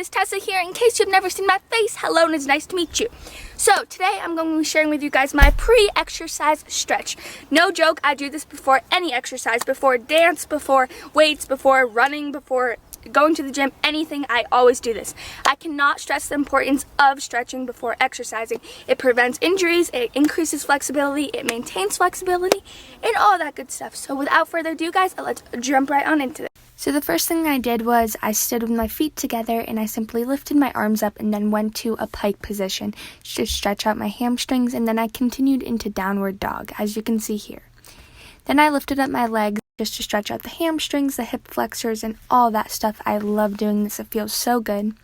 is Tessa here. In case you've never seen my face, hello and it's nice to meet you. So today I'm going to be sharing with you guys my pre-exercise stretch. No joke, I do this before any exercise, before dance, before weights, before running, before going to the gym, anything. I always do this. I cannot stress the importance of stretching before exercising. It prevents injuries, it increases flexibility, it maintains flexibility, and all that good stuff. So without further ado, guys, let's jump right on into it. So the first thing I did was I stood with my feet together and I simply lifted my arms up and then went to a pike position to stretch out my hamstrings, and then I continued into downward dog, as you can see here. Then I lifted up my legs just to stretch out the hamstrings, the hip flexors, and all that stuff. I love doing this. It feels so good.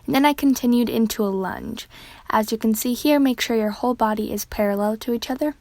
And then I continued into a lunge. As you can see here, make sure your whole body is parallel to each other.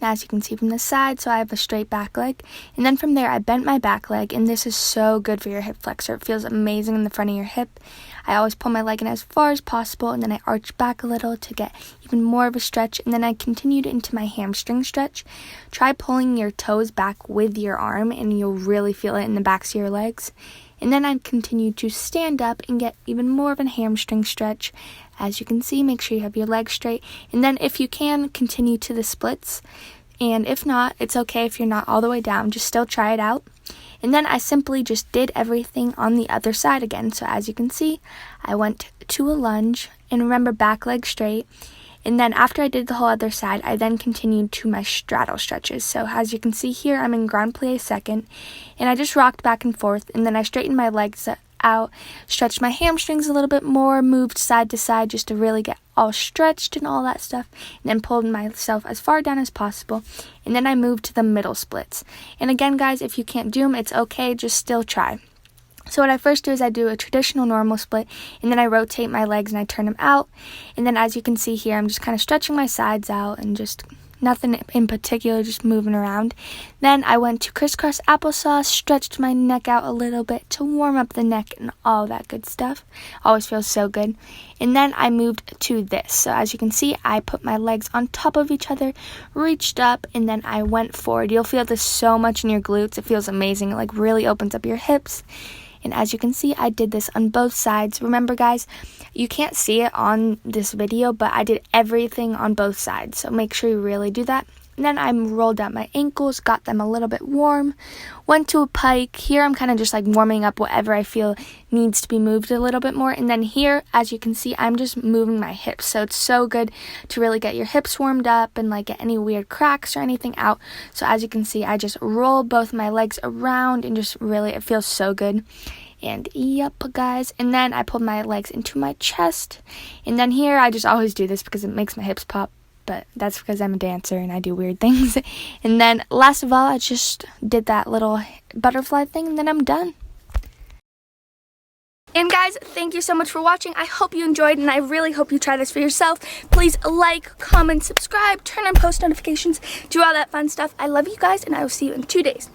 As you can see from the side, so I have a straight back leg. And then from there, I bent my back leg, and this is so good for your hip flexor. It feels amazing in the front of your hip. I always pull my leg in as far as possible, and then I arch back a little to get even more of a stretch. And then I continued into my hamstring stretch. Try pulling your toes back with your arm, and you'll really feel it in the backs of your legs. And then I continued to stand up and get even more of a hamstring stretch. As you can see, make sure you have your legs straight. And then if you can, continue to the splits. And if not, it's okay if you're not all the way down. Just still try it out. And then I simply just did everything on the other side again. So as you can see, I went to a lunge. And remember, back leg straight. And then after I did the whole other side, I then continued to my straddle stretches. So as you can see here, I'm in grand plie second. And I just rocked back and forth. And then I straightened my legs out, stretched my hamstrings a little bit more, moved side to side just to really get all stretched and all that stuff. And then pulled myself as far down as possible. And then I moved to the middle splits. And again, guys, if you can't do them, it's okay. Just still try. So what I first do is I do a traditional normal split, and then I rotate my legs and I turn them out. And then as you can see here, I'm just kind of stretching my sides out and just nothing in particular, just moving around. Then I went to crisscross applesauce, stretched my neck out a little bit to warm up the neck and all that good stuff. Always feels so good. And then I moved to this. So as you can see, I put my legs on top of each other, reached up, and then I went forward. You'll feel this so much in your glutes. It feels amazing. It like really opens up your hips. And as you can see, I did this on both sides. Remember, guys, you can't see it on this video, but I did everything on both sides. So make sure you really do that. And then I rolled out my ankles, got them a little bit warm, went to a pike. Here I'm kind of just like warming up whatever I feel needs to be moved a little bit more. And then here, as you can see, I'm just moving my hips. So it's so good to really get your hips warmed up and like get any weird cracks or anything out. So as you can see, I just roll both my legs around and just really, it feels so good. And yep, guys. And then I pulled my legs into my chest. And then here, I just always do this because it makes my hips pop. But that's because I'm a dancer and I do weird things. And then last of all, I just did that little butterfly thing, and then I'm done. And guys, thank you so much for watching. I hope you enjoyed, and I really hope you try this for yourself. Please like, comment, subscribe, turn on post notifications, do all that fun stuff. I love you guys, and I will see you in 2 days.